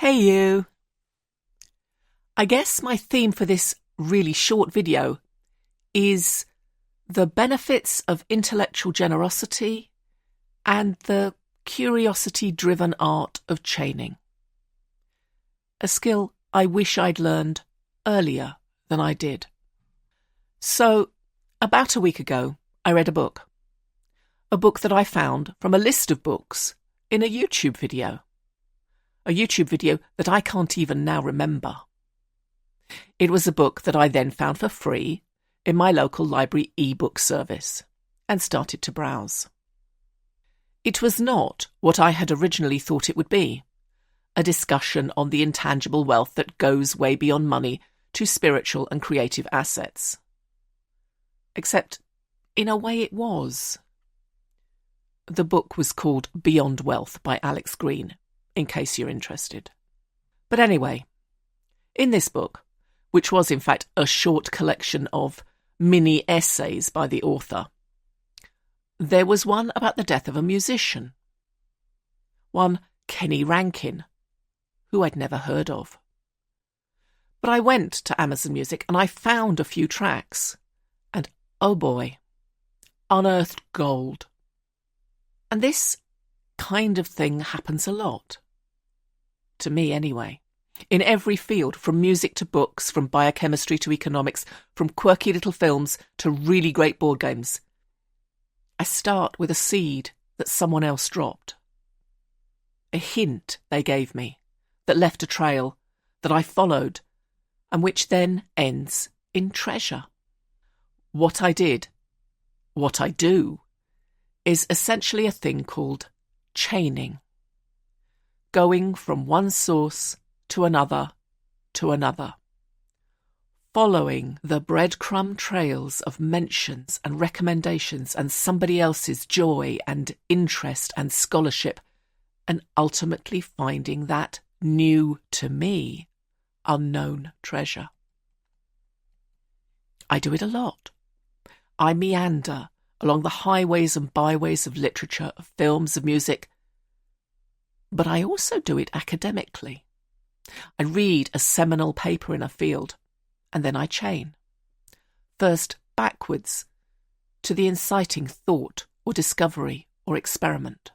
Hey you! I guess my theme for this really short video is the benefits of intellectual generosity and the curiosity-driven art of chaining. A skill I wish I'd learned earlier than I did. So, about a week ago, I read a book that I found from a list of books in a YouTube video. A YouTube video that I can't even now remember. It was a book that I then found for free in my local library e-book service and started to browse. It was not what I had originally thought it would be, a discussion on the intangible wealth that goes way beyond money to spiritual and creative assets. Except, in a way it was. The book was called Beyond Wealth by Alex Green, in case you're interested. But anyway, in this book, which was in fact a short collection of mini essays by the author, there was one about the death of a musician. One Kenny Rankin, who I'd never heard of. But I went to Amazon Music and I found a few tracks, and oh boy, unearthed gold. And this kind of thing happens a lot. To me, anyway. In every field, from music to books, from biochemistry to economics, from quirky little films to really great board games. I start with a seed that someone else dropped. A hint they gave me that left a trail that I followed and which then ends in treasure. What I did, what I do, is essentially a thing called chaining. Going from one source to another, following the breadcrumb trails of mentions and recommendations and somebody else's joy and interest and scholarship, and ultimately finding that new to me, unknown treasure. I do it a lot. I meander along the highways and byways of literature, of films, of music, but I also do it academically. I read a seminal paper in a field, and then I chain. First backwards, to the inciting thought or discovery or experiment,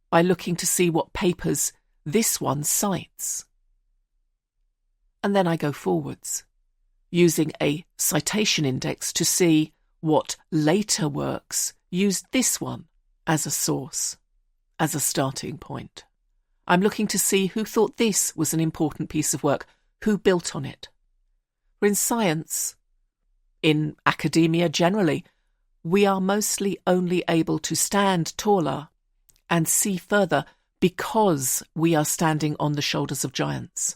by looking to see what papers this one cites. And then I go forwards, using a citation index to see what later works used this one as a source, as a starting point. I'm looking to see who thought this was an important piece of work, who built on it. For in science, in academia generally, we are mostly only able to stand taller and see further because we are standing on the shoulders of giants,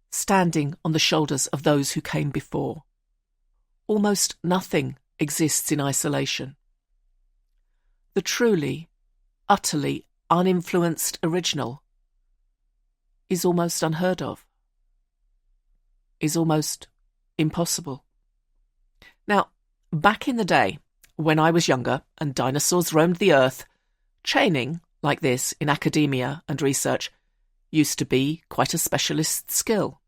standing on the shoulders of those who came before. Almost nothing exists in isolation. The truly, utterly uninfluenced original is almost unheard of, is almost impossible. Now, back in the day, when I was younger and dinosaurs roamed the earth, chaining, like this, in academia and research, used to be quite a specialist skill.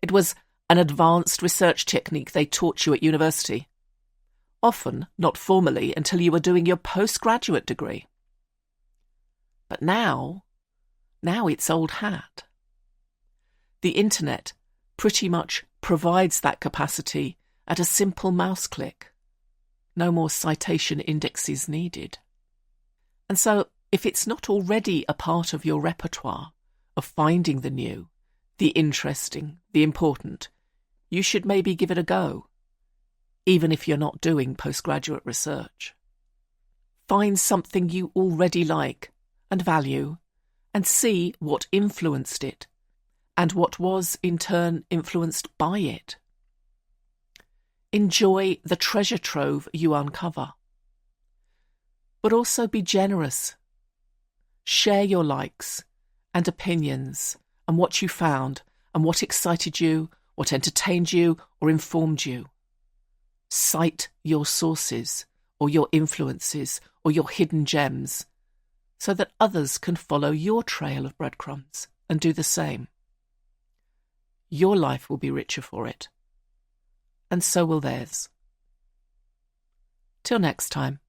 It was an advanced research technique they taught you at university, often not formally until you were doing your postgraduate degree. But now it's old hat. The internet pretty much provides that capacity at a simple mouse click. No more citation indexes needed. And so, if it's not already a part of your repertoire of finding the new, the interesting, the important, you should maybe give it a go, even if you're not doing postgraduate research. Find something you already like and value, and see what influenced it, and what was in turn influenced by it. Enjoy the treasure trove you uncover. But also be generous. Share your likes and opinions and what you found and what excited you, what entertained you or informed you. Cite your sources or your influences or your hidden gems so that others can follow your trail of breadcrumbs and do the same. your life will be richer for it. And so will theirs. Till next time.